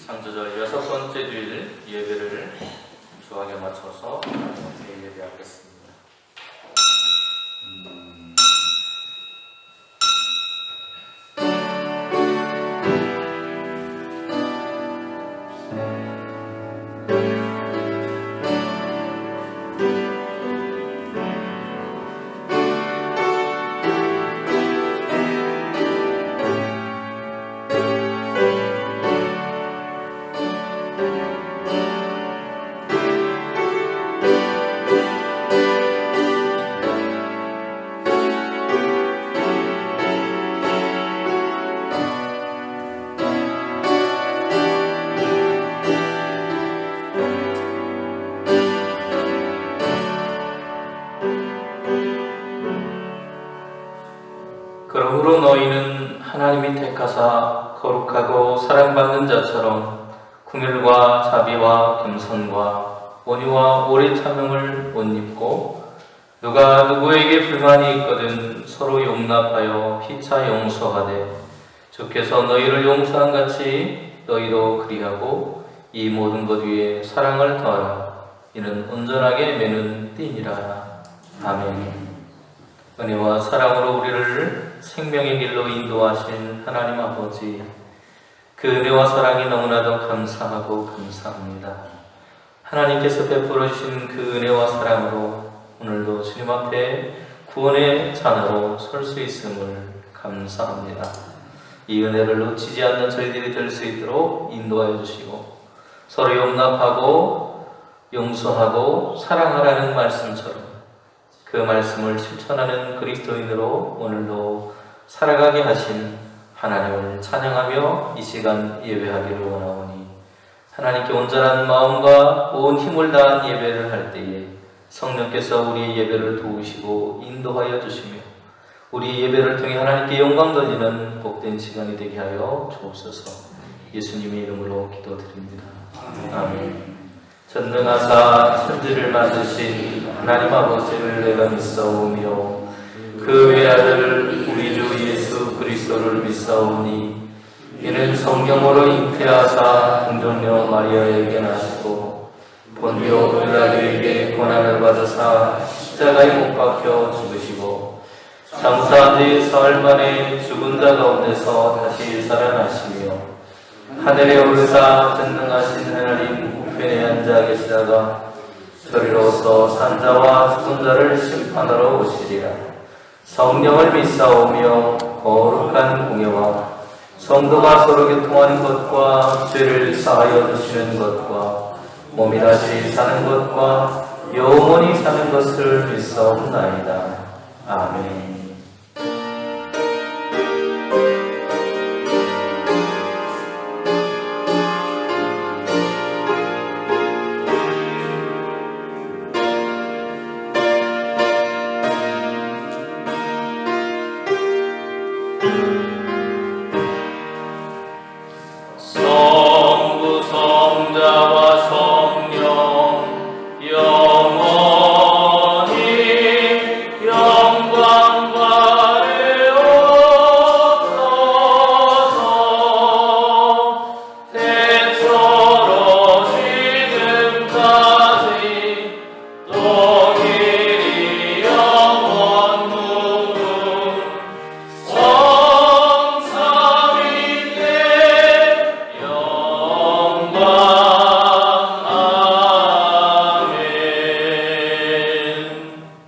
창조절 6번째 주일 예배를 주하게 맞춰서 함께 예배하겠습니다. 그러므로 너희는 하나님이 택하사 거룩하고 사랑받는 자처럼 긍휼과 자비와 겸손과 온유와 오래 참음을 못 입고 누가 누구에게 불만이 있거든 서로 용납하여 피차 용서하되 주께서 너희를 용서한 같이 너희도 그리하고 이 모든 것 위에 사랑을 더하라. 이는 온전하게 매는 띠니라. 아멘. 은혜와 사랑으로 우리를 생명의 길로 인도하신 하나님 아버지, 그 은혜와 사랑이 너무나도 감사하고 감사합니다. 하나님께서 베풀어 주신 그 은혜와 사랑으로 오늘도 주님 앞에 구원의 자나로 설 수 있음을 감사합니다. 이 은혜를 놓치지 않는 저희들이 될 수 있도록 인도하여 주시고 서로 용납하고 용서하고 사랑하라는 말씀처럼 그 말씀을 실천하는 그리스도인으로 오늘도 살아가게 하신 하나님을 찬양하며 이 시간 예배하기를 원하오니 하나님께 온전한 마음과 온 힘을 다한 예배를 할 때에 성령께서 우리의 예배를 도우시고 인도하여 주시며 우리 예배를 통해 하나님께 영광 돌리는 복된 시간이 되게 하여 주옵소서. 예수님의 이름으로 기도드립니다. 아멘. 전능하사 천지를 만드신 하나님 아버지를 내가 믿사오며 그 외아들 우리 주 예수 그리스도를 믿사오니 이는 성령으로 잉태하사 동정녀 마리아에게 나시고 본디오 빌라도에게 고난을 받으사 십자가에 못 박혀 죽으시고 장사한 지 사흘 만에 죽은 자 가운데서 다시 살아나시며 하늘에 오르사 전능하신 하나님 우편에 앉아 계시다가 저리로서 산자와 죽은 자를 심판하러 오시리라. 성령을 믿사오며 거룩한 공예와 성도가 서로 교통하는 것과 죄를 사하여 주시는 것과 몸이 다시 사는 것과 영원히 사는 것을 믿사옵나이다. 아멘. 성부 성자와 성령 영원히 영광 받으옵소서. 태초로 지금까지 또 길이 영원 무궁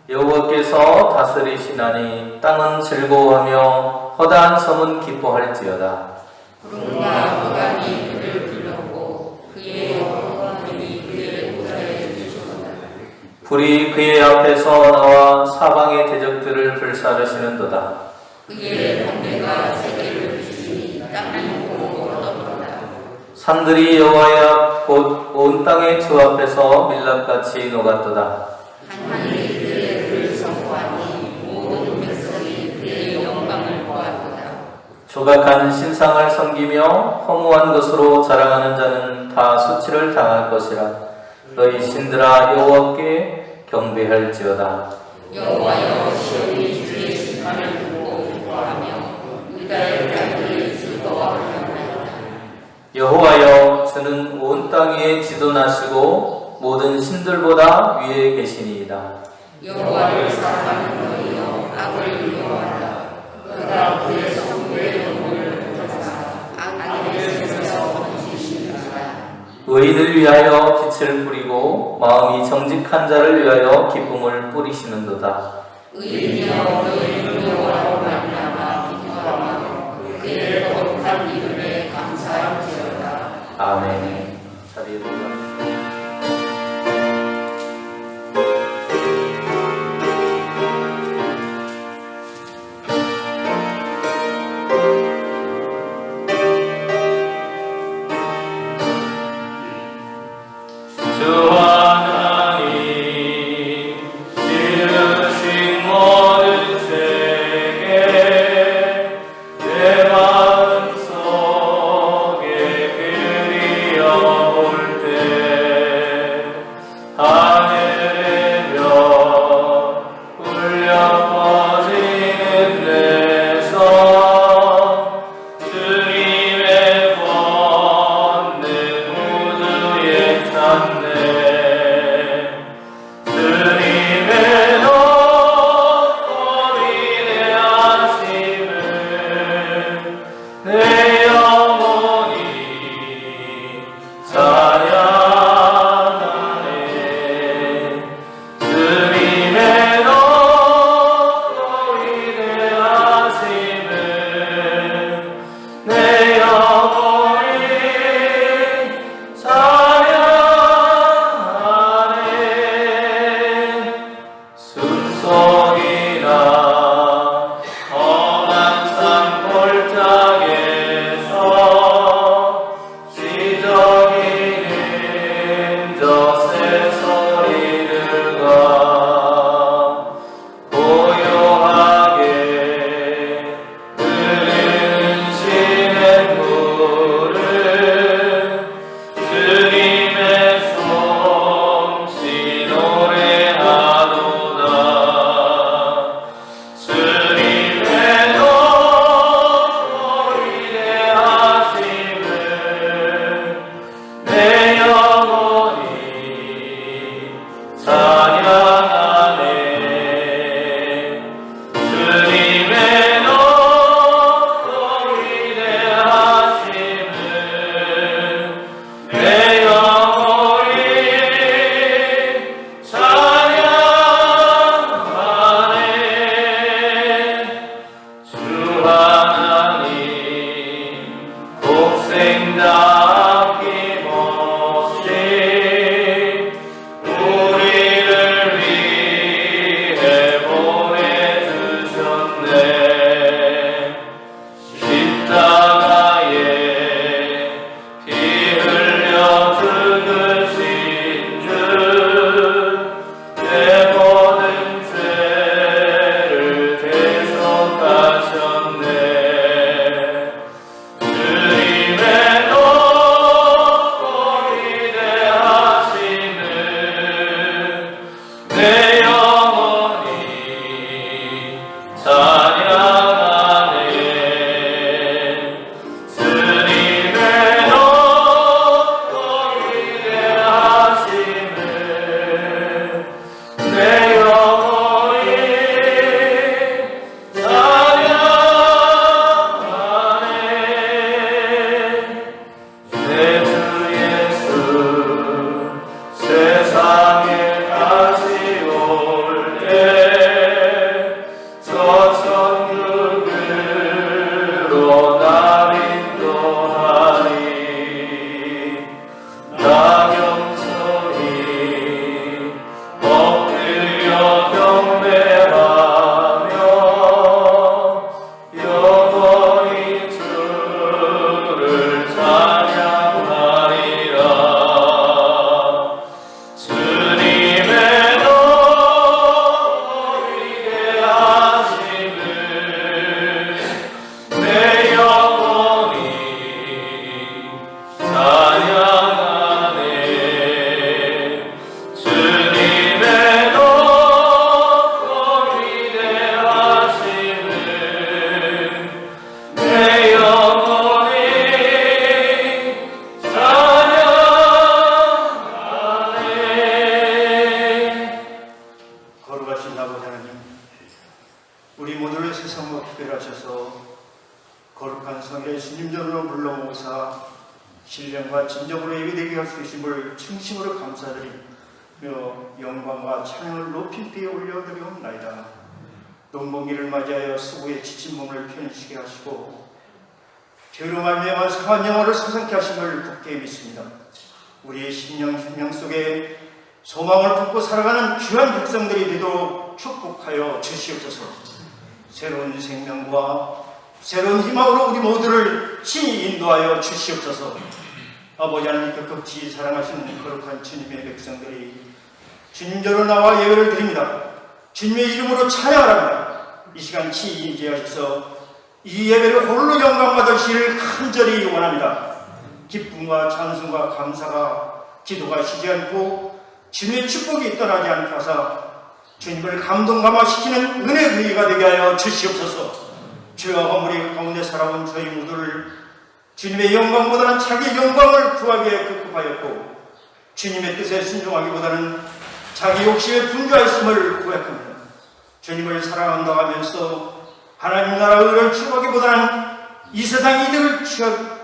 여호와께서 다스리시나니 땅은 즐거워하며 허다한 섬은 기뻐할지어다. 구름과 바람이 그를 불렀고 그의 영광이 그의 보좌에 비추었다. 불이 그의 앞에서 나와 사방의 대적들을 불사르시는도다. 그의 번개가 세계를 비추니 땅이 공으로 떠돌다. 산들이 여호와의 앞 곧 온 땅의 주 앞에서 밀랍같이 녹았도다. 하늘이 그의 를 선포하니 모든 백성이 그의 영광을 보았도다. 조각한 신상을 섬기며 허무한 것으로 자랑하는 자는 다 수치를 당할 것이라. 너희 신들아 여호와께 경배할지어다. 여호와여 시온이 주의 심판을 듣고 기뻐하며 유다의 땅들이 즐거워하나이다. 여호와여, 주는 온 땅 위에 지도나시고 모든 신들보다 위에 계시니이다. 여호와를 사랑하는 너희여, 악을 미워하라. 그가 그의 성부의 영혼을 묻어서 악인의 손에서 건지시리라. 의인을 위하여 빛을 뿌리고 마음이 정직한 자를 위하여 기쁨을 뿌리시는도다. 의인이여, 너희는 여호와로 말미암아 기뻐하며 그의 거룩한 이름에 감사할지어다. 아멘. 자리에 들어가겠습니다. 주 하나님, 지으신 모든 세계 내 마음속에 그리워 신령과 진정으로 예배되게 할 수 있음을 충심으로 감사드리며 영광과 찬양을 높이 뛰어 올려드리옵나이다. 농번기를 맞이하여 수고에 지친 몸을 편히쉬게 하시고 죄로 말미암아 상한 영혼을 소생케 하심을 굳게 믿습니다. 우리의 심령 속에 소망을 품고 살아가는 귀한 백성들이 되도록 축복하여 주시옵소서. 새로운 생명과 새로운 희망으로 우리 모두를 친히 인도하여 주시옵소서. 아버지 하나님께 극히 사랑하시는 거룩한 주님의 백성들이 주님께로 나와 예배를 드립니다. 주님의 이름으로 찬양합니다. 이 시간 친히 인도하셔서 이 예배를 홀로 영광 받으시기를 간절히 원합니다. 기쁨과 찬송과 감사가 기도가 쉬지 않고 주님의 축복이 떠나지 않게 하사 주님을 감동감화시키는 은혜의 의가 되게 하여 주시옵소서. 죄와 허물이 가운데 살아온 저희 모두를 주님의 영광보다는 자기 영광을 구하기에 급급하였고 주님의 뜻에 순종하기보다는 자기 욕심에 분주하였음을 고백합니다. 주님을 사랑한다 하면서 하나님 나라 의를 추구하기보다는 이 세상 이득을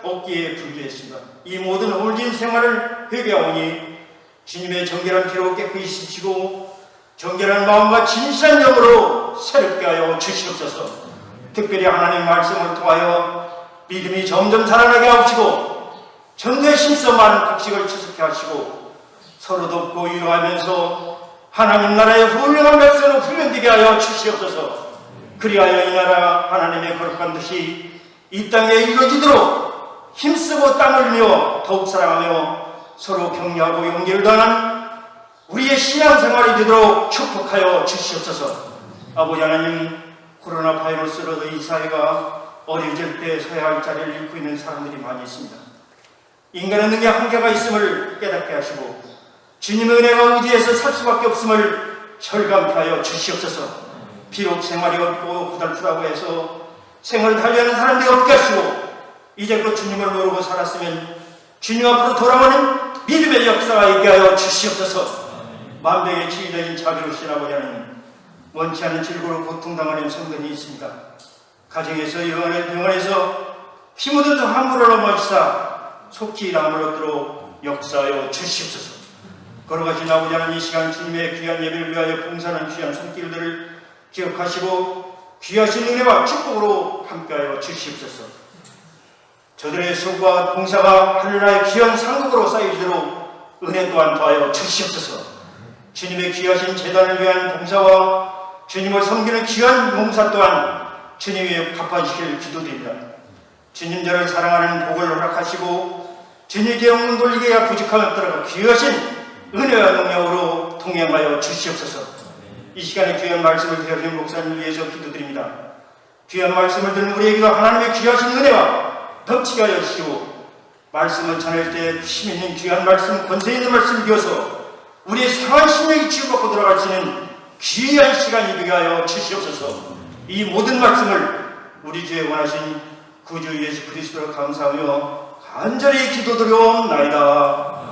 얻기에 분주했습니다. 이 모든 홀진 생활을 회개하오니 주님의 정결한 피로 깨끗이 씻히고 정결한 마음과 진실한 영으로 새롭게 하여 주시옵소서. 특별히 하나님 말씀을 통하여 믿음이 점점 자라나게 하시고 전도에 힘써 많은 곡식을 추석케 하시고 서로 돕고 위로하면서 하나님 나라의 훌륭한 백성으로 훈련되게 하여 주시옵소서. 그리하여 이 나라 하나님의 거룩한 뜻이 이 땅에 이루어지도록 힘쓰고 땀 흘리며 더욱 사랑하며 서로 격려하고 용기를 더하는 우리의 신앙생활이 되도록 축복하여 주시옵소서. 아버지 하나님, 코로나 바이러스로 이 사회가 어려질 때 서야 할 자리를 잃고 있는 사람들이 많이 있습니다. 인간의 능력에 한계가 있음을 깨닫게 하시고 주님의 은혜와 의지에서 살 수밖에 없음을 절감케 하여 주시옵소서. 비록 생활이 어렵고 고달프다고 해서 생활을 달리하는 사람들이 없게 하시고 이제껏 주님을 모르고 살았으면 주님 앞으로 돌아오는 믿음의 역사가 있게 하여 주시옵소서. 만병의 치유자인 자비로우신 아버지 하나님, 원치 않은 질고로 고통당하는 성도이 있습니다. 가정에서 병원에서 피 묻은 함부로 넘어지사 속히 남을 얻도록 역사하여 주시옵소서. 걸어가신 아버지 하나님, 이 시간 주님의 귀한 예배를 위하여 봉사하는 귀한 손길들을 기억하시고 귀하신 은혜와 축복으로 함께하여 주시옵소서. 저들의 수고와 봉사가 하늘나라의 귀한 상급으로 쌓이도록 은혜 또한 더하여 주시옵소서. 주님의 귀하신 재단을 위한 봉사와 주님을 섬기는 귀한 봉사 또한 주님이 갚아주시길 기도드립니다. 주님 저를 사랑하는 복을 허락하시고 주님께 영혼 돌리게 야 부족함을 따라가 귀하신 은혜와 능력으로 동행하여 주시옵소서. 이 시간에 귀한 말씀을 대하신 목사님을 위해서 기도드립니다. 귀한 말씀을 듣는 우리에게도 하나님의 귀하신 은혜와 덮치게 하여 주시고 말씀을 전할 때 힘 있는 귀한 말씀, 권세 있는 말씀을 이어서 우리의 상한 심령이 치유받고 돌아갈 수 있는 귀한 시간이 되게 하여 주시옵소서. 이 모든 말씀을 우리 주의 원하신 구주 예수 그리스도로 감사하며 간절히 기도드려옵나이다.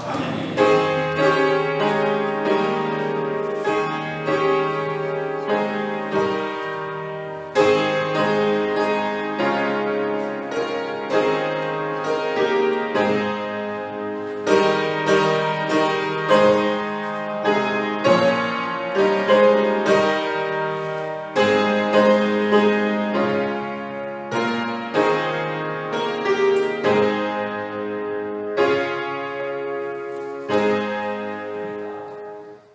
아멘.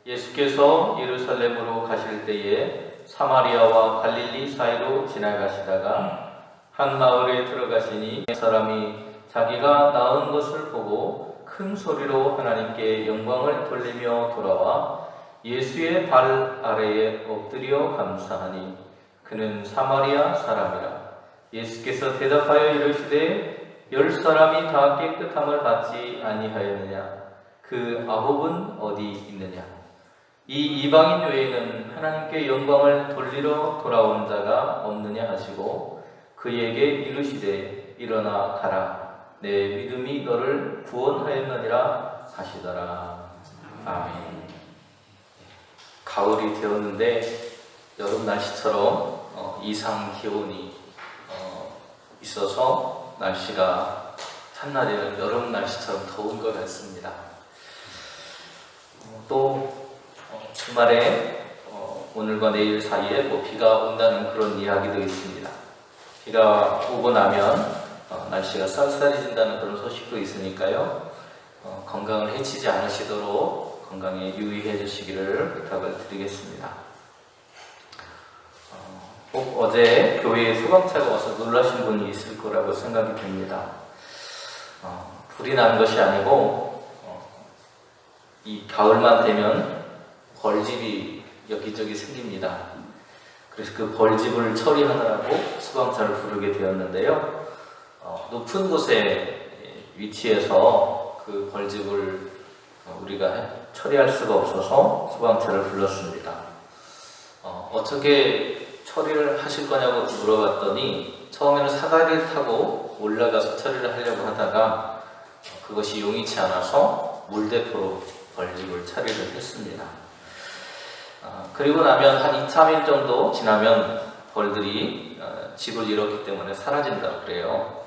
예수께서 예루살렘으로 가실 때에 사마리아와 갈릴리 사이로 지나가시다가 한 마을에 들어가시니 사람이 자기가 낳은 것을 보고 큰 소리로 하나님께 영광을 돌리며 돌아와 예수의 발 아래에 엎드려 감사하니 그는 사마리아 사람이라. 예수께서 대답하여 이르시되 10사람이 다 깨끗함을 받지 아니하였느냐? 그 9은 어디 있느냐? 이 이방인 외에는 하나님께 영광을 돌리러 돌아온 자가 없느냐 하시고 그에게 이르시되 일어나 가라. 내 믿음이 너를 구원하였느니라 하시더라. 아멘. 가을이 되었는데 여름 날씨처럼 이상 기온이 있어서 날씨가 한낮에는 여름 날씨처럼 더운 것 같습니다. 또 주말에 오늘과 내일 사이에 뭐 비가 온다는 그런 이야기도 있습니다. 비가 오고 나면 날씨가 쌀쌀해진다는 그런 소식도 있으니까요. 건강을 해치지 않으시도록 건강에 유의해 주시기를 부탁을 드리겠습니다. 꼭 어제 교회에 소방차가 와서 놀라신 분이 있을 거라고 생각이 됩니다. 불이 난 것이 아니고 이 가을만 되면 벌집이 여기저기 생깁니다. 그래서 그 벌집을 처리하느라고 소방차를 부르게 되었는데요. 높은 곳에 위치해서 그 벌집을 우리가 처리할 수가 없어서 소방차를 불렀습니다. 어떻게 처리를 하실 거냐고 물어봤더니 처음에는 사다리를 타고 올라가서 처리를 하려고 하다가 그것이 용이치 않아서 물대포로 벌집을 처리를 했습니다. 그리고 나면 한 2, 3일 정도 지나면 벌들이 집을 잃었기 때문에 사라진다고 그래요.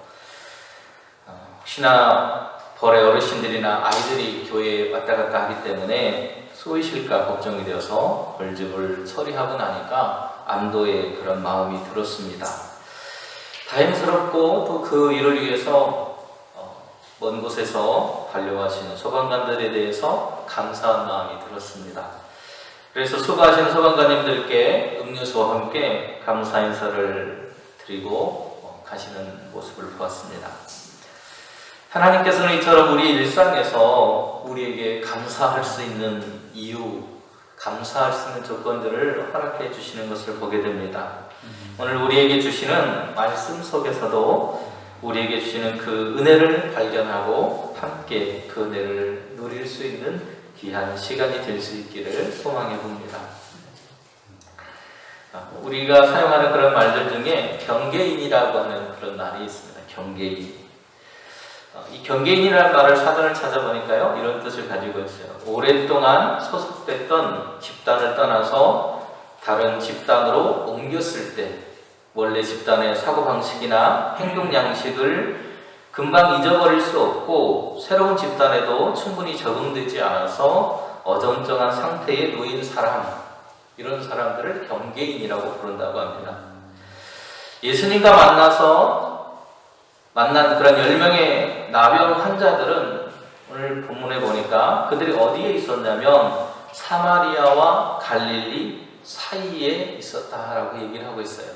혹시나 벌의 어르신들이나 아이들이 교회에 왔다 갔다 하기 때문에 쏘이실까 걱정이 되어서 벌집을 처리하고 나니까 안도의 그런 마음이 들었습니다. 다행스럽고 또 그 일을 위해서 먼 곳에서 달려가시는 소방관들에 대해서 감사한 마음이 들었습니다. 그래서 수고하시는 소방관님들께 음료수와 함께 감사 인사를 드리고 가시는 모습을 보았습니다. 하나님께서는 이처럼 우리 일상에서 우리에게 감사할 수 있는 이유, 감사할 수 있는 조건들을 허락해 주시는 것을 보게 됩니다. 오늘 우리에게 주시는 말씀 속에서도 우리에게 주시는 그 은혜를 발견하고 함께 그 은혜를 누릴 수 있는 귀한 시간이 될 수 있기를 소망해 봅니다. 우리가 사용하는 그런 말들 중에 경계인이라고 하는 그런 말이 있습니다. 경계인. 이 경계인이라는 말을 사전을 찾아보니까요, 이런 뜻을 가지고 있어요. 오랫동안 소속됐던 집단을 떠나서 다른 집단으로 옮겼을 때 원래 집단의 사고방식이나 행동 양식을 금방 잊어버릴 수 없고 새로운 집단에도 충분히 적응되지 않아서 어정쩡한 상태에 놓인 사람, 이런 사람들을 경계인이라고 부른다고 합니다. 예수님과 만난 그런 10명의 나병 환자들은 오늘 본문에 보니까 그들이 어디에 있었냐면 사마리아와 갈릴리 사이에 있었다라고 얘기를 하고 있어요.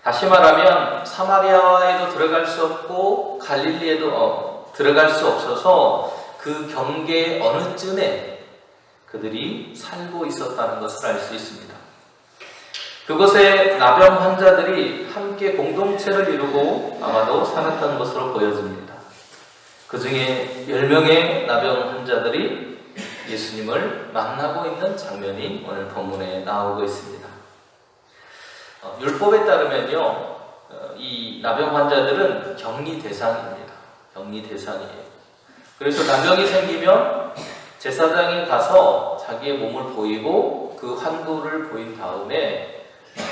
다시 말하면 사마리아에도 들어갈 수 없고 갈릴리에도 들어갈 수 없어서 그 경계 어느 쯤에 그들이 살고 있었다는 것을 알 수 있습니다. 그곳에 나병 환자들이 함께 공동체를 이루고 아마도 살았던 것으로 보여집니다. 그 중에 10명의 나병 환자들이 예수님을 만나고 있는 장면이 오늘 본문에 나오고 있습니다. 율법에 따르면요, 이 나병 환자들은 격리 대상입니다. 격리 대상이에요. 그래서 나병이 생기면 제사장이 가서 자기의 몸을 보이고 그 환부를 보인 다음에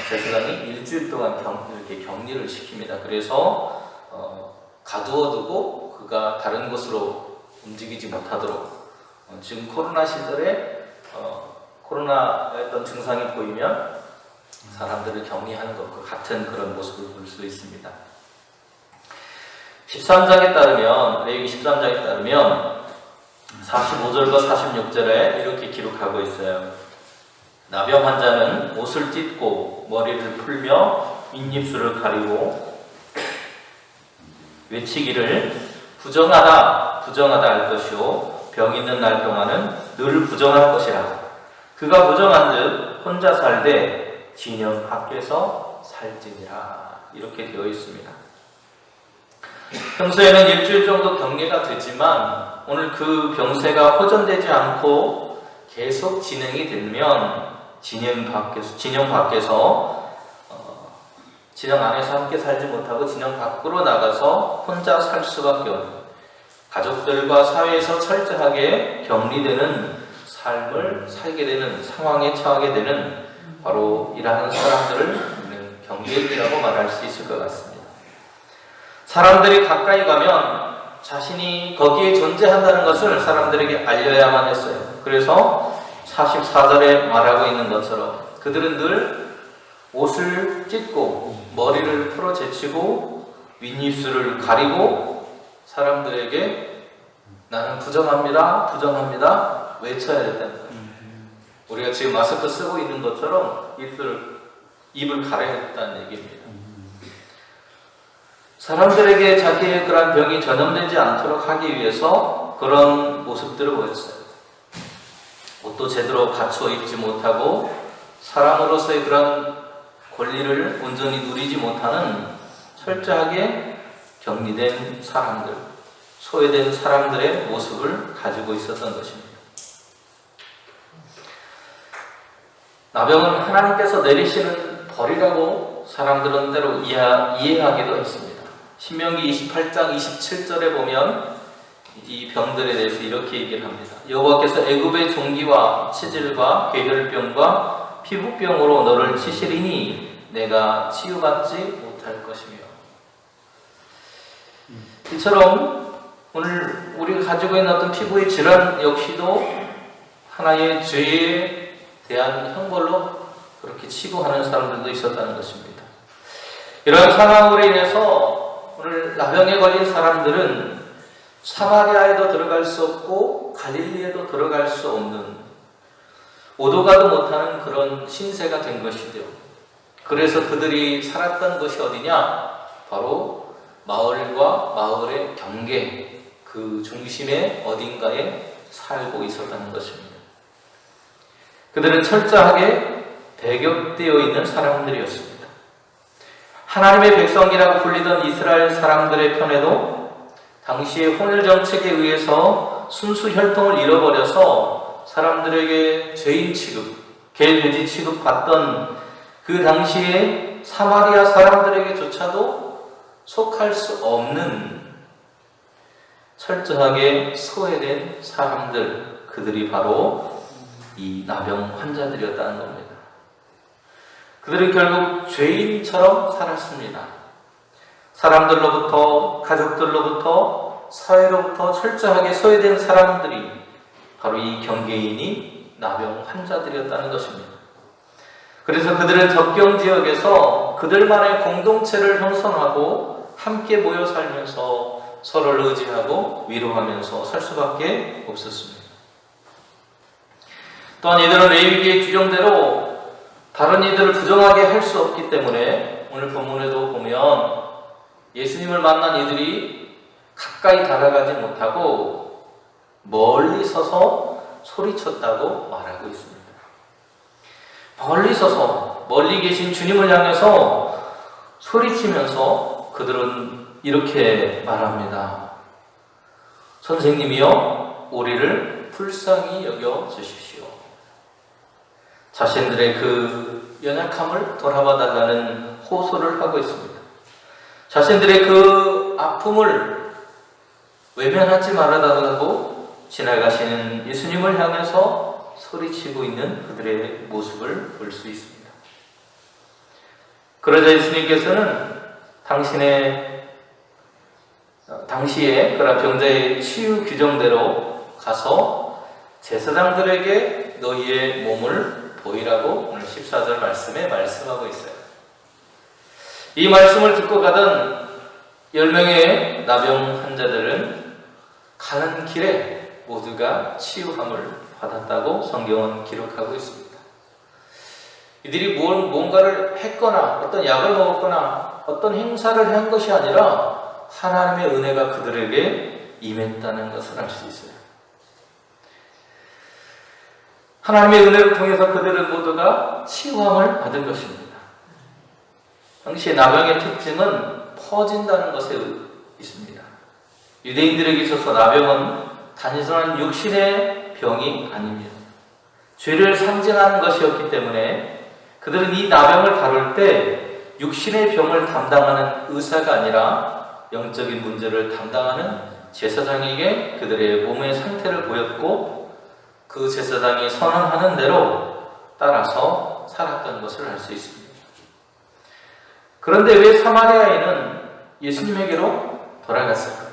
제사장이 일주일 동안 이렇게 격리를 시킵니다. 그래서 가두어두고 그가 다른 곳으로 움직이지 못하도록, 지금 코로나 시절에 코로나의 어떤 증상이 보이면 사람들을 격리하는 것과 같은 그런 모습을 볼 수 있습니다. 13장에 따르면, 레위기 13장에 따르면 45절과 46절에 이렇게 기록하고 있어요. 나병 환자는 옷을 찢고 머리를 풀며 윗입술을 가리고 외치기를 부정하다 부정하다 할 것이요 병 있는 날 동안은 늘 부정할 것이라. 그가 부정한즉 혼자 살되 진영 밖에서 살지니라. 이렇게 되어 있습니다. 평소에는 일주일 정도 격리가 되지만 오늘 그 병세가 호전되지 않고 계속 진행이 되면 진영 밖에서 진영 안에서 함께 살지 못하고 진영 밖으로 나가서 혼자 살 수밖에 없는, 가족들과 사회에서 철저하게 격리되는 삶을 살게 되는 상황에 처하게 되는 바로 일하는 사람들을 우리는 경계인이라고 말할 수 있을 것 같습니다. 사람들이 가까이 가면 자신이 거기에 존재한다는 것을 사람들에게 알려야만 했어요. 그래서 44절에 말하고 있는 것처럼 그들은 늘 옷을 찢고 머리를 풀어 제치고 윗입술을 가리고 사람들에게 나는 부정합니다, 부정합니다 외쳐야 됐다는 거예요. 우리가 지금 마스크 쓰고 있는 것처럼 입을 가려야 했다는 얘기입니다. 사람들에게 자기의 그런 병이 전염되지 않도록 하기 위해서 그런 모습들을 보였어요. 옷도 제대로 갖춰 입지 못하고 사람으로서의 그런 권리를 온전히 누리지 못하는 철저하게 격리된 사람들, 소외된 사람들의 모습을 가지고 있었던 것입니다. 나병은 하나님께서 내리시는 벌이라고 사람들은 때로 이해하기도 했습니다. 신명기 28장 27절에 보면 이 병들에 대해서 이렇게 얘기를 합니다. 여호와께서 애굽의 종기와 치질과 괴혈병과 피부병으로 너를 치시리니 내가 치유받지 못할 것이며. 이처럼 오늘 우리가 가지고 있는 어떤 피부의 질환 역시도 하나의 죄에 대한 형벌로 그렇게 치부하는 사람들도 있었다는 것입니다. 이러한 상황으로 인해서 오늘 나병에 걸린 사람들은 사마리아에도 들어갈 수 없고 갈릴리에도 들어갈 수 없는 오도 가도 못하는 그런 신세가 된 것이죠. 그래서 그들이 살았던 곳이 어디냐? 바로 마을과 마을의 경계 그 중심의 어딘가에 살고 있었다는 것입니다. 그들은 철저하게 배격되어 있는 사람들이었습니다. 하나님의 백성이라고 불리던 이스라엘 사람들의 편에도 당시의 혼혈 정책에 의해서 순수 혈통을 잃어버려서 사람들에게 죄인 취급, 개, 돼지 취급받던 그 당시에 사마리아 사람들에게조차도 속할 수 없는 철저하게 소외된 사람들, 그들이 바로 이 나병 환자들이었다는 겁니다. 그들은 결국 죄인처럼 살았습니다. 사람들로부터, 가족들로부터, 사회로부터 철저하게 소외된 사람들이 바로 이 경계인이 나병 환자들이었다는 것입니다. 그래서 그들은 접경 지역에서 그들만의 공동체를 형성하고 함께 모여 살면서 서로를 의지하고 위로하면서 살 수밖에 없었습니다. 또한 이들은 레위기의 규정대로 다른 이들을 부정하게 할 수 없기 때문에 오늘 본문에도 보면 예수님을 만난 이들이 가까이 다가가지 못하고 멀리 서서 소리쳤다고 말하고 있습니다. 멀리 서서 멀리 계신 주님을 향해서 소리치면서 그들은 이렇게 말합니다. 선생님이여 우리를 불쌍히 여겨 주십시오. 자신들의 그 연약함을 돌아봐 달라는 호소를 하고 있습니다. 자신들의 그 아픔을 외면하지 말아달라고 지나가시는 예수님을 향해서 소리치고 있는 그들의 모습을 볼 수 있습니다. 그러자 예수님께서는 당시에 그런 병자의 치유 규정대로 가서 제사장들에게 너희의 몸을 보이라고 오늘 14절 말씀에 말씀하고 있어요. 이 말씀을 듣고 가던 10명의 나병 환자들은 가는 길에 모두가 치유함을 받았다고 성경은 기록하고 있습니다. 이들이 뭔가를 했거나 어떤 약을 먹었거나 어떤 행사를 한 것이 아니라 하나님의 은혜가 그들에게 임했다는 것을 알 수 있어요. 하나님의 은혜를 통해서 그들은 모두가 치유함을 받은 것입니다. 당시 나병의 특징은 퍼진다는 것에 있습니다. 유대인들에게 있어서 나병은 단순한 육신의 병이 아닙니다. 죄를 상징하는 것이었기 때문에 그들은 이 나병을 다룰 때 육신의 병을 담당하는 의사가 아니라 영적인 문제를 담당하는 제사장에게 그들의 몸의 상태를 보였고 그 제사장이 선언하는 대로 따라서 살았던 것을 알 수 있습니다. 그런데 왜 사마리아인은 예수님에게로 돌아갔을까?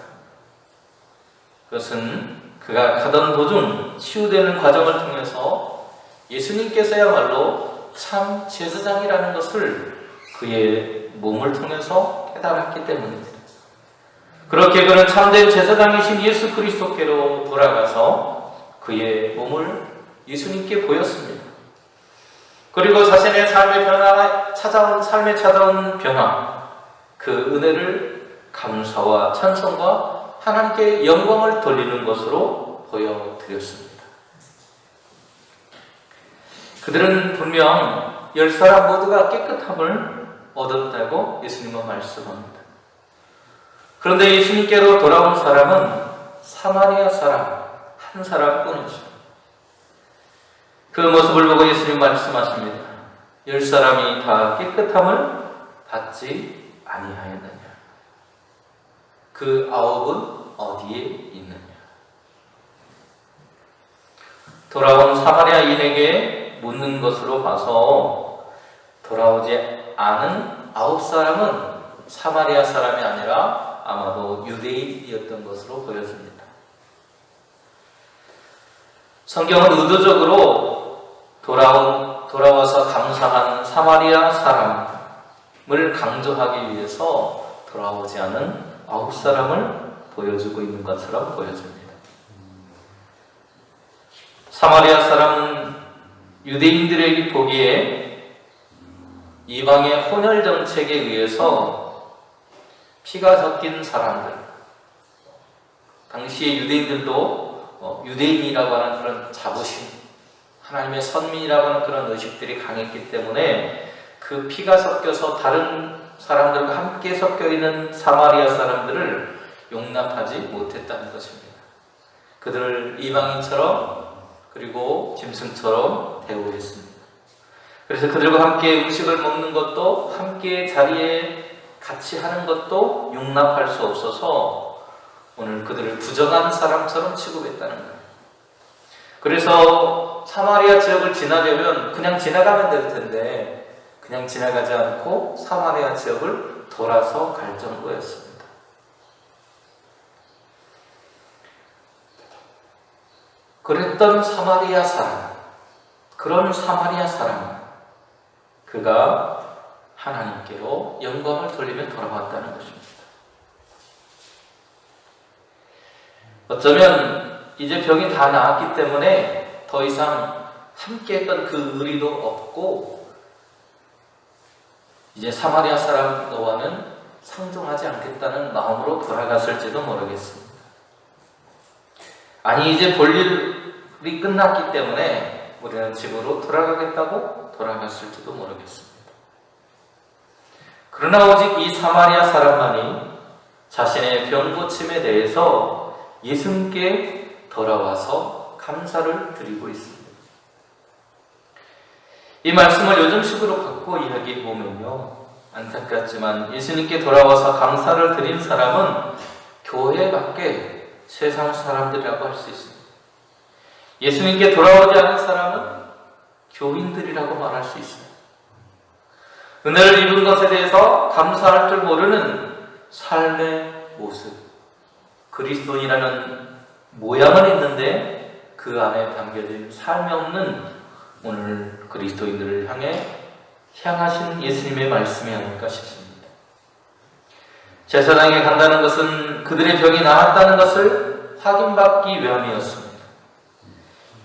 그것은 그가 가던 도중 치유되는 과정을 통해서 예수님께서야말로 참 제사장이라는 것을 그의 몸을 통해서 깨달았기 때문입니다. 그렇게 그는 참된 제사장이신 예수 그리스도께로 돌아가서 그의 몸을 예수님께 보였습니다. 그리고 자신의 삶의 삶에 찾아온 변화, 그 은혜를 감사와 찬송과 하나님께 영광을 돌리는 것으로 보여드렸습니다. 그들은 분명 10사람 모두가 깨끗함을 얻었다고 예수님은 말씀합니다. 그런데 예수님께로 돌아온 사람은 사마리아 사람 한 사람뿐이죠. 그 모습을 보고 예수님 말씀하십니다. 10사람이 다 깨끗함을 받지 아니하였느냐? 그 9은 어디에 있느냐? 돌아온 사마리아인에게 묻는 것으로 봐서 돌아오지 않은 9사람은 사마리아 사람이 아니라 아마도 유대인이었던 것으로 보여집니다. 성경은 의도적으로 돌아와서 감사한 사마리아 사람을 강조하기 위해서 돌아오지 않은 9사람을 보여주고 있는 것처럼 보여집니다. 사마리아 사람은 유대인들에게 보기에 이방의 혼혈 정책에 의해서 피가 섞인 사람들, 당시의 유대인들도 유대인이라고 하는 그런 자부심, 하나님의 선민이라고 하는 그런 의식들이 강했기 때문에 그 피가 섞여서 다른 사람들과 함께 섞여 있는 사마리아 사람들을 용납하지 못했다는 것입니다. 그들을 이방인처럼 그리고 짐승처럼 대우했습니다. 그래서 그들과 함께 음식을 먹는 것도, 함께 자리에 같이 하는 것도 용납할 수 없어서 오늘 그들을 부정한 사람처럼 취급했다는 거예요. 그래서 사마리아 지역을 지나려면 그냥 지나가면 될 텐데 그냥 지나가지 않고 사마리아 지역을 돌아서 갈 정도였습니다. 그랬던 사마리아 사람, 그런 사마리아 사람, 그가 하나님께로 영광을 돌리며 돌아왔다는 것입니다. 어쩌면 이제 병이 다 나았기 때문에 더 이상 함께 했던 그 의리도 없고 이제 사마리아 사람 너와는 상종하지 않겠다는 마음으로 돌아갔을지도 모르겠습니다. 아니 이제 볼 일이 끝났기 때문에 우리는 집으로 돌아가겠다고 돌아갔을지도 모르겠습니다. 그러나 오직 이 사마리아 사람만이 자신의 병 고침에 대해서 예수님께 돌아와서 감사를 드리고 있습니다. 이 말씀을 요즘식으로 갖고 이야기해 보면요, 안타깝지만 예수님께 돌아와서 감사를 드린 사람은 교회 밖에 세상 사람들이라고 할 수 있습니다. 예수님께 돌아오지 않은 사람은 교인들이라고 말할 수 있습니다. 은혜를 입은 것에 대해서 감사할 줄 모르는 삶의 모습, 그리스도인이라는 모양은 있는데 그 안에 담겨진 삶이 없는 오늘 그리스도인들을 향하신 예수님의 말씀이 아닐까 싶습니다. 제사장에 간다는 것은 그들의 병이 나았다는 것을 확인받기 위함이었습니다.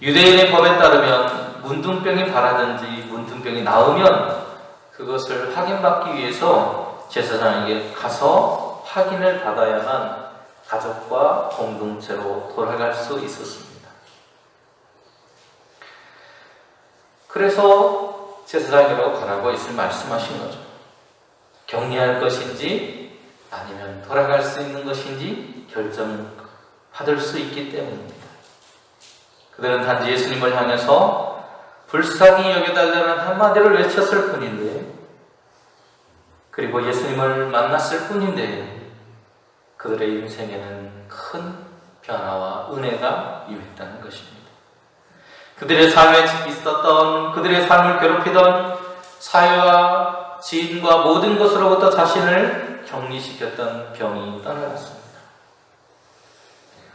유대인의 법에 따르면 문둥병이 바라든지 문둥병이 나으면 그것을 확인받기 위해서 제사장에게 가서 확인을 받아야만 가족과 공동체로 돌아갈 수 있었습니다. 그래서 제사장으로 가라고 예수님 말씀하신 거죠. 격리할 것인지 아니면 돌아갈 수 있는 것인지 결정받을 수 있기 때문입니다. 그들은 단지 예수님을 향해서 불쌍히 여겨달라는 한마디를 외쳤을 뿐인데, 그리고 예수님을 만났을 뿐인데 그들의 인생에는 큰 변화와 은혜가 임했다는 것입니다. 그들의 삶에 있었던, 그들의 삶을 괴롭히던 사회와 지인과 모든 것으로부터 자신을 격리시켰던 병이 떠나갔습니다.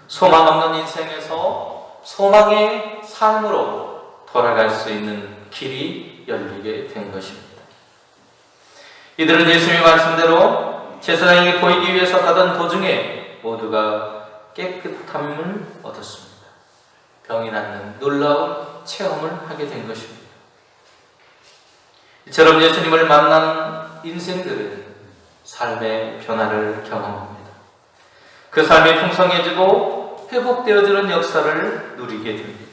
소망 없는 인생에서 소망의 삶으로 돌아갈 수 있는 길이 열리게 된 것입니다. 이들은 예수님의 말씀대로 제사장에게 보이기 위해서 가던 도중에 모두가 깨끗함을 얻었습니다. 병이 낫는 놀라운 체험을 하게 된 것입니다. 이처럼 예수님을 만난 인생들은 삶의 변화를 경험합니다. 그 삶이 풍성해지고 회복되어지는 역사를 누리게 됩니다.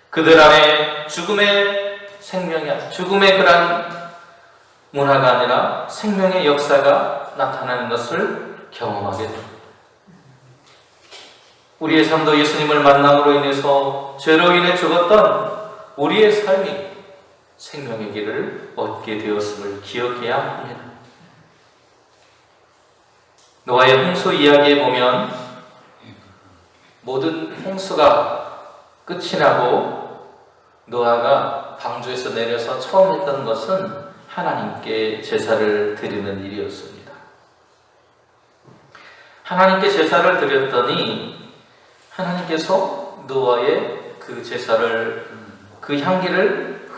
그들 안에 죽음의 그런 문화가 아니라 생명의 역사가 나타나는 것을 경험하게 됩니다. 우리의 삶도 예수님을 만남으로 인해서 죄로 인해 죽었던 우리의 삶이 생명의 길을 얻게 되었음을 기억해야 합니다. 노아의 홍수 이야기에 보면 모든 홍수가 끝이 나고 노아가 방주에서 내려서 처음 했던 것은 하나님께 제사를 드리는 일이었습니다. 하나님께 제사를 드렸더니 하나님께서 노아의 그 제사를, 그 향기를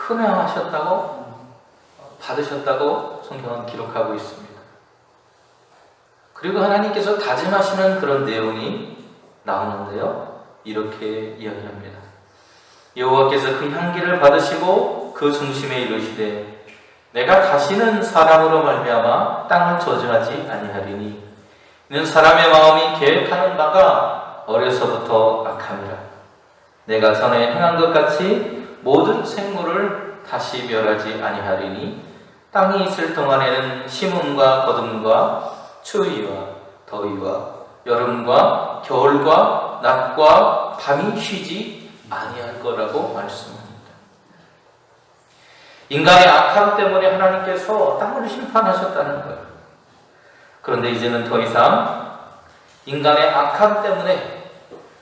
받으셨다고 성경은 기록하고 있습니다. 그리고 하나님께서 다짐하시는 그런 내용이 나오는데요. 이렇게 이야기합니다. 여호와께서 그 향기를 받으시고 그 중심에 이르시되 내가 다시는 사람으로 말미암아 땅을 저주하지 아니하리니 이는 사람의 마음이 계획하는 바가 어려서부터 악함이라. 내가 전에 행한 것 같이 모든 생물을 다시 멸하지 아니하리니 땅이 있을 동안에는 심음과 거둠과 추위와 더위와 여름과 겨울과 낮과 밤이 쉬지 아니할 거라고 말씀합니다. 인간의 악함 때문에 하나님께서 땅을 심판하셨다는 거예요. 그런데 이제는 더 이상 인간의 악함 때문에,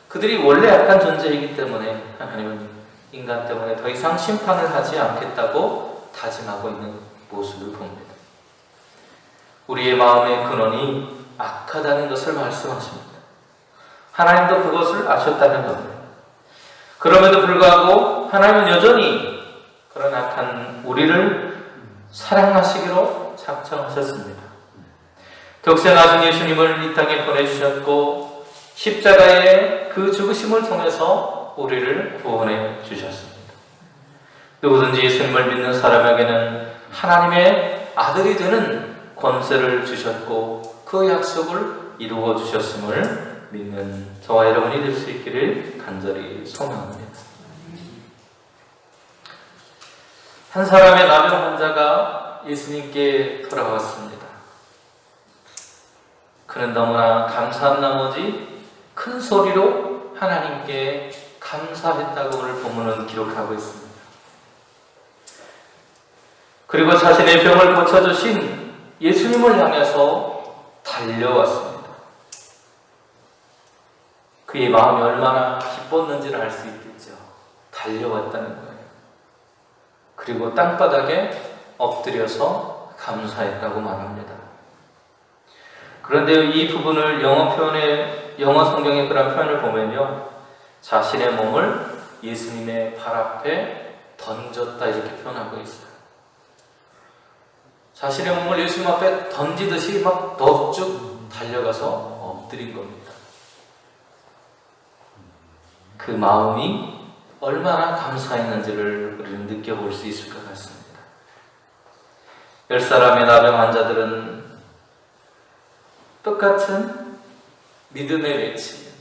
그들이 원래 악한 존재이기 때문에 하나님은 인간 때문에 더 이상 심판을 하지 않겠다고 다짐하고 있는 모습을 봅니다. 우리의 마음의 근원이 악하다는 것을 말씀하십니다. 하나님도 그것을 아셨다는 겁니다. 그럼에도 불구하고 하나님은 여전히 그런 악한 우리를 사랑하시기로 작정하셨습니다. 독생하신 예수님을 이 땅에 보내주셨고 십자가의 그 죽으심을 통해서 우리를 구원해 주셨습니다. 누구든지 예수님을 믿는 사람에게는 하나님의 아들이 되는 권세를 주셨고 그 약속을 이루어 주셨음을 믿는 저와 여러분이 될 수 있기를 간절히 소망합니다. 한 사람의 나병 환자가 예수님께 돌아왔습니다. 그는 너무나 감사한 나머지 큰 소리로 하나님께 감사했다고 오늘 본문은 기록하고 있습니다. 그리고 자신의 병을 고쳐주신 예수님을 향해서 달려왔습니다. 그의 마음이 얼마나 기뻤는지를 알 수 있겠죠. 달려왔다는 거예요. 그리고 땅바닥에 엎드려서 감사했다고 말합니다. 그런데 이 부분을 영어 성경의 그런 표현을 보면요, 자신의 몸을 예수님의 발 앞에 던졌다 이렇게 표현하고 있어요. 자신의 몸을 예수님 앞에 던지듯이 막 넋쭉 달려가서 엎드린 겁니다. 그 마음이 얼마나 감사했는지를 우리는 느껴볼 수 있을 것 같습니다. 10사람의 나병 환자들은 똑같은 믿음의 외침,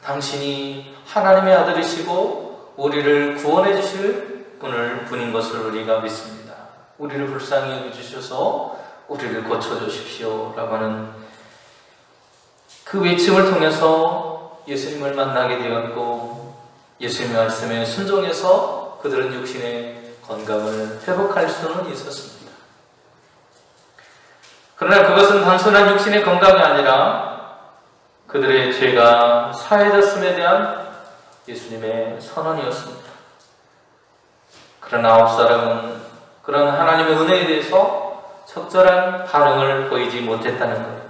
당신이 하나님의 아들이시고 우리를 구원해 주실 분인 것을 우리가 믿습니다. 우리를 불쌍히 여겨주셔서 우리를 고쳐주십시오 라고 하는 그 외침을 통해서 예수님을 만나게 되었고, 예수님의 말씀에 순종해서 그들은 육신의 건강을 회복할 수는 있었습니다. 그러나 그것은 단순한 육신의 건강이 아니라 그들의 죄가 사해졌음에 대한 예수님의 선언이었습니다. 그러나 9사람은 그런 하나님의 은혜에 대해서 적절한 반응을 보이지 못했다는 거예요.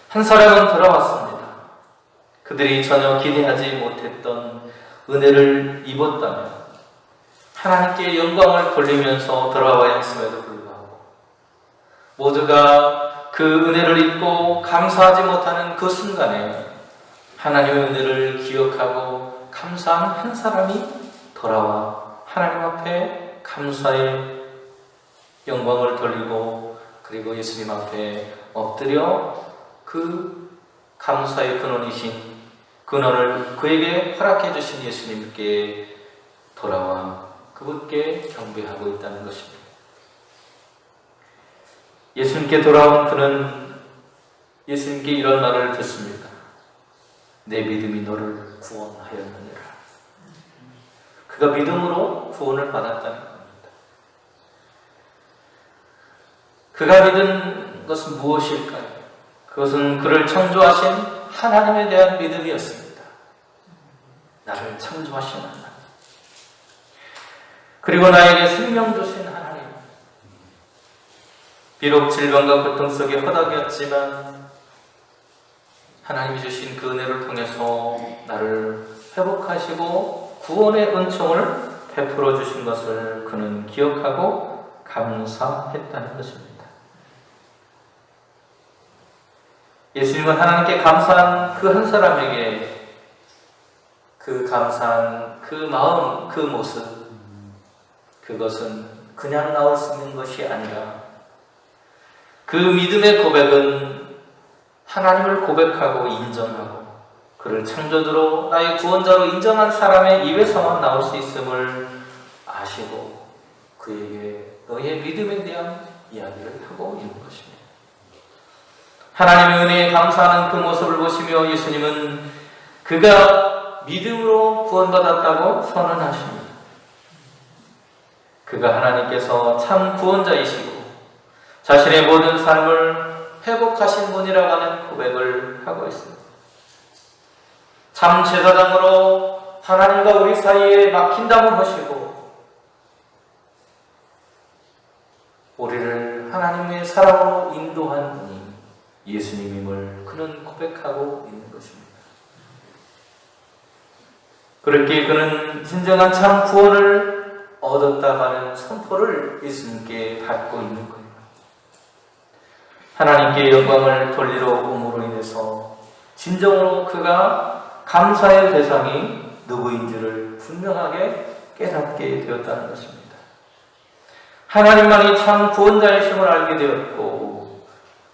한 사람은 돌아왔습니다. 그들이 전혀 기대하지 못했던 은혜를 입었다면 하나님께 영광을 돌리면서 돌아와야 했음에도 불구하고 모두가 그 은혜를 입고 감사하지 못하는 그 순간에 하나님의 은혜를 기억하고 감사한 한 사람이 돌아와 하나님 앞에 감사의 영광을 돌리고 그리고 예수님 앞에 엎드려 그 감사의 근원이신 근원을 그에게 허락해 주신 예수님께 돌아와 그분께 경배하고 있다는 것입니다. 예수님께 돌아온 그는 예수님께 이런 말을 듣습니다. 내 믿음이 너를 구원하였느니라. 그가 믿음으로 구원을 받았다는 겁니다. 그가 믿은 것은 무엇일까요? 그것은 그를 창조하신 하나님에 대한 믿음이었습니다. 나를 창조하신 하나님, 그리고 나에게 생명 주신 하나님. 비록 질병과 고통 속에 허덕였지만 하나님이 주신 그 은혜를 통해서 나를 회복하시고 구원의 은총을 베풀어 주신 것을 그는 기억하고 감사했다는 것입니다. 예수님은 하나님께 감사한 그 한 사람에게 그 감사한 그 마음, 그 모습, 그것은 그냥 나올 수 있는 것이 아니라 그 믿음의 고백은 하나님을 고백하고 인정하고 그를 창조주로 나의 구원자로 인정한 사람의 입에서만 나올 수 있음을 아시고 그에게 너의 믿음에 대한 이야기를 하고 있는 것입니다. 하나님의 은혜에 감사하는 그 모습을 보시며 예수님은 그가 믿음으로 구원받았다고 선언하십니다. 그가 하나님께서 참 구원자이시고 자신의 모든 삶을 회복하신 분이라고 하는 고백을 하고 있습니다. 참 제사장으로 하나님과 우리 사이에 막힌 담을 하시고 우리를 하나님의 사랑으로 인도한 분이 예수님임을 그는 고백하고 있는 것입니다. 그렇게 그는 진정한 참 구원을 얻었다가는 선포를 예수님께 받고 있는 거예요. 하나님께 영광을 돌리러 옴으로 인해서 진정으로 그가 감사의 대상이 누구인지를 분명하게 깨닫게 되었다는 것입니다. 하나님만이 참 구원자이심을 알게 되었고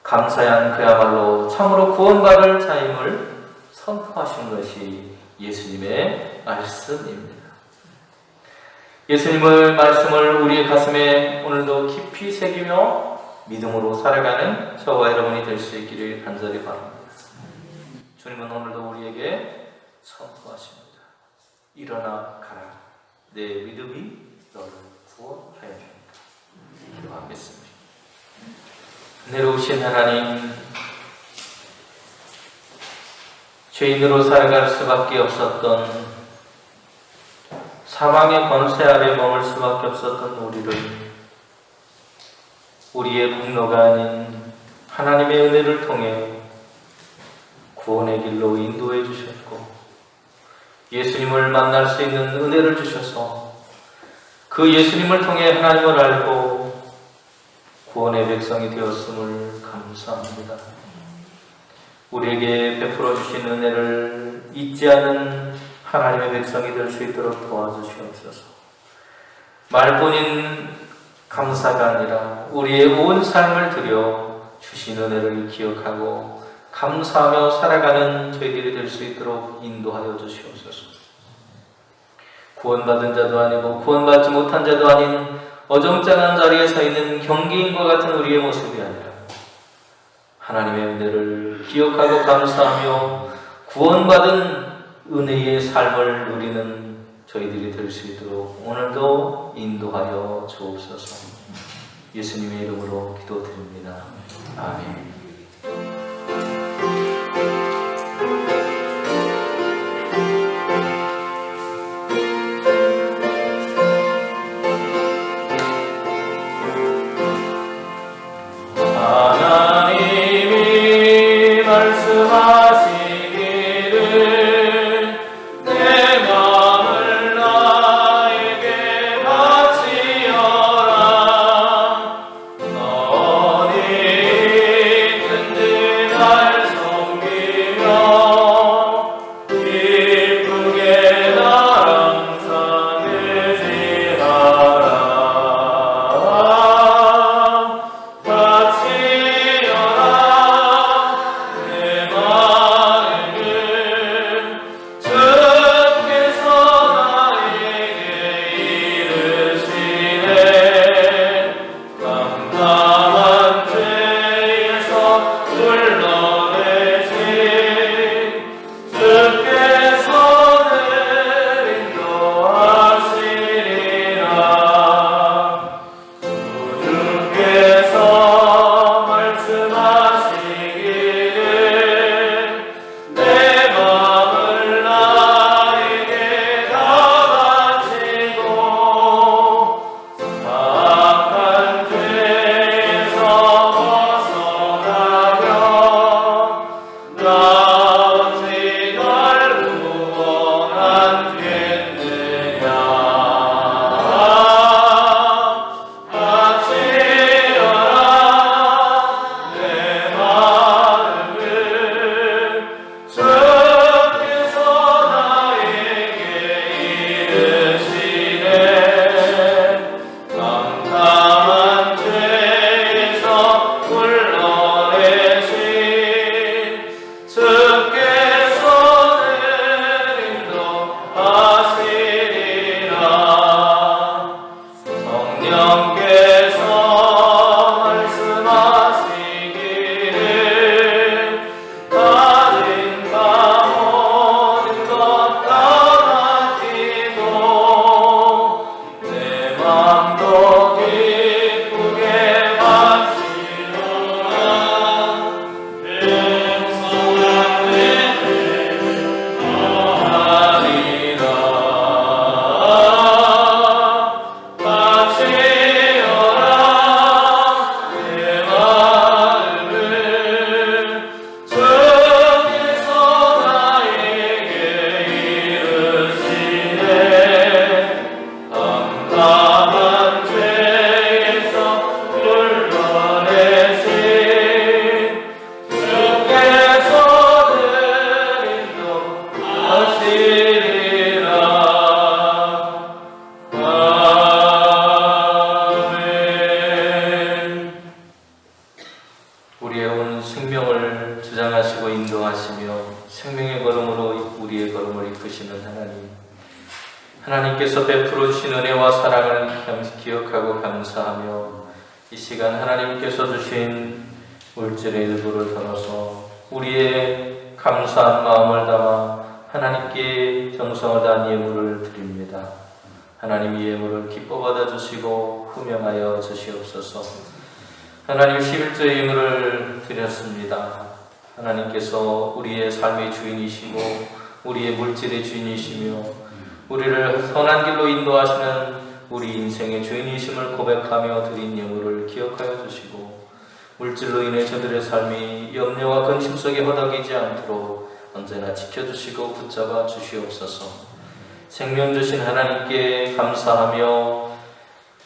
감사한 그야말로 참으로 구원받을 자임을 선포하신 것이 예수님의 말씀입니다. 예수님의 말씀을 우리의 가슴에 오늘도 깊이 새기며 믿음으로 살아가는 저와 여러분이 될 수 있기를 간절히 바랍니다. 주님은 오늘도 우리에게 선포하십니다. 일어나 가라. 내 믿음이 너를 구원하였다. 기도하겠습니다. 은혜로우신 하나님, 죄인으로 살아갈 수밖에 없었던 사망의 권세 아래 머물 수밖에 없었던 우리를 우리의 공로가 아닌 하나님의 은혜를 통해 구원의 길로 인도해 주셨고 예수님을 만날 수 있는 은혜를 주셔서 그 예수님을 통해 하나님을 알고 구원의 백성이 되었음을 감사합니다. 우리에게 베풀어 주신 은혜를 잊지 않은 하나님의 백성이 될 수 있도록 도와주시옵소서. 말뿐인 감사가 아니라 우리의 온 삶을 들여 주신 은혜를 기억하고 감사하며 살아가는 저희들이 될 수 있도록 인도하여 주시옵소서. 구원받은 자도 아니고 구원받지 못한 자도 아닌 어정쩡한 자리에 서 있는 경기인과 같은 우리의 모습이 아니라 하나님의 은혜를 기억하고 감사하며 구원받은 은혜의 삶을 누리는 저희들이 될 수 있도록 오늘도 인도하여 주옵소서. 예수님의 이름으로 기도드립니다. 아멘. 하나님이 말씀하시기를 크시는 하나님께서 베풀어 주신 은혜와 사랑을 기억하고 감사하며 이 시간 하나님께서 주신 물질의 일부를 덜어서 우리의 감사한 마음을 담아 하나님께 정성을 다한 예물을 드립니다. 하나님 이 예물을 기뻐 받아주시고 흠양하여 주시옵소서. 하나님 11조의 예물을 드렸습니다. 하나님께서 우리의 삶의 주인이시고 우리의 물질의 주인이시며 우리를 선한 길로 인도하시는 우리 인생의 주인이심을 고백하며 드린 예물을 기억하여 주시고 물질로 인해 저들의 삶이 염려와 근심 속에 허덕이지 않도록 언제나 지켜주시고 붙잡아 주시옵소서. 생명 주신 하나님께 감사하며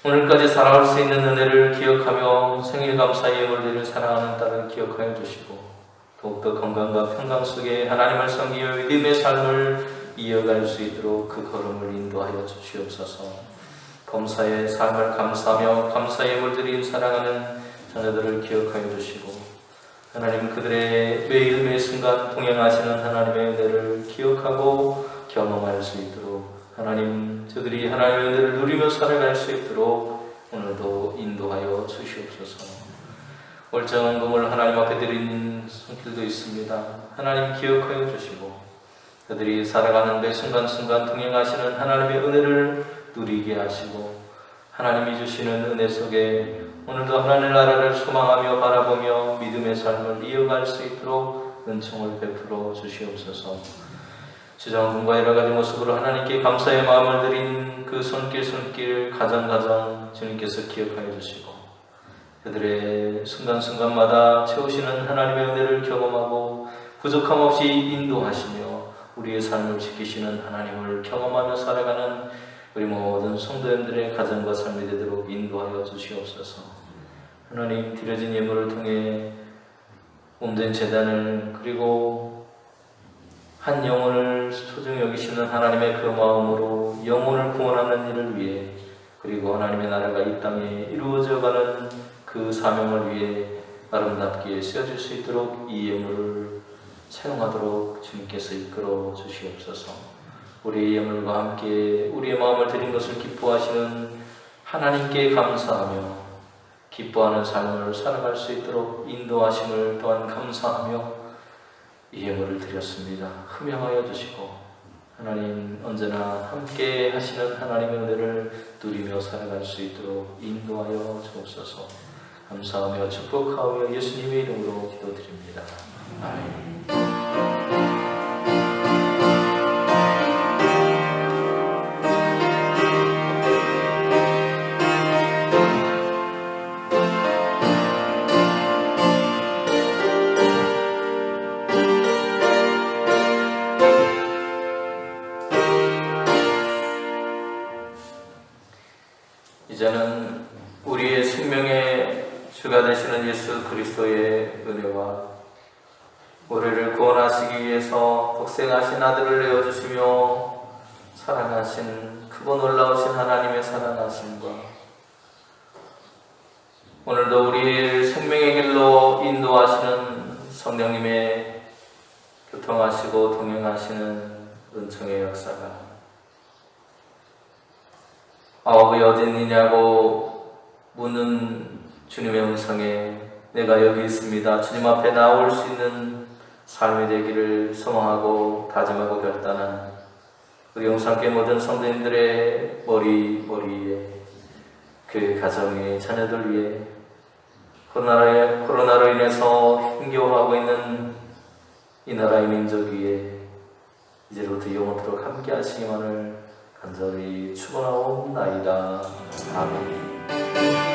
오늘까지 살아갈 수 있는 은혜를 기억하며 생일 감사 예물 드릴 사랑하는 딸을 기억하여 주시고 더욱더 건강과 평강 속에 하나님을 섬기며 믿음의 삶을 이어갈 수 있도록 그 걸음을 인도하여 주시옵소서. 범사의 삶을 감사하며 감사 예물 드린 사랑하는 자녀들을 기억하여 주시고 하나님 그들의 매일 매 순간 동행하시는 하나님의 은혜를 기억하고 경험할 수 있도록 하나님 저들이 하나님의 은혜를 누리며 살아갈 수 있도록 오늘도 인도하여 주시옵소서. 월정금을 하나님 앞에 드리는 손길도 있습니다. 하나님 기억하여 주시고 그들이 살아가는 매 순간순간 동행하시는 하나님의 은혜를 누리게 하시고 하나님이 주시는 은혜 속에 오늘도 하나님의 나라를 소망하며 바라보며 믿음의 삶을 이어갈 수 있도록 은총을 베풀어 주시옵소서. 주정금과 여러가지 모습으로 하나님께 감사의 마음을 드린 그 손길 가정 주님께서 기억하여 주시고 그들의 순간순간마다 채우시는 하나님의 은혜를 경험하고 부족함 없이 인도하시며 우리의 삶을 지키시는 하나님을 경험하며 살아가는 우리 모든 성도님들의 가정과 삶이 되도록 인도하여 주시옵소서. 하나님 드려진 예물을 통해 몸된 제단을 그리고 한 영혼을 소중히 여기시는 하나님의 그 마음으로 영혼을 구원하는 일을 위해 그리고 하나님의 나라가 이 땅에 이루어져가는 그 사명을 위해 아름답게 쓰여질 수 있도록 이 예물을 사용하도록 주님께서 이끌어 주시옵소서. 우리의 예물과 함께 우리의 마음을 드린 것을 기뻐하시는 하나님께 감사하며 기뻐하는 삶을 살아갈 수 있도록 인도하심을 또한 감사하며 이 예물을 드렸습니다. 흠양하여 주시고 하나님 언제나 함께 하시는 하나님의 은혜를 누리며 살아갈 수 있도록 인도하여 주옵소서. 감사하며 축복하며 예수님의 이름으로 기도드립니다. 아멘. 이제는 우리의 생명의 주가 되시는 예수 그리스도의 은혜와 우리를 구원하시기 위해서 독생하신 아들을 내어주시며 사랑하신 크고 놀라우신 하나님의 사랑하심과 오늘도 우리의 생명의 길로 인도하시는 성령님의 교통하시고 동행하시는 은총의 역사가 아버지 어딨느냐고 묻는 주님의 음성에 내가 여기 있습니다. 주님 앞에 나올 수 있는 삶이 되기를 소망하고 다짐하고 결단한 우리 영상교회 모든 성도님들의 머리에 그 가정의 자녀들 위해 코로나로 인해서 힘겨워하고 있는 이 나라의 민족 위에 이제부터 영원토록 함께 하시기만을 간절히 축원하옵나이다. 아멘.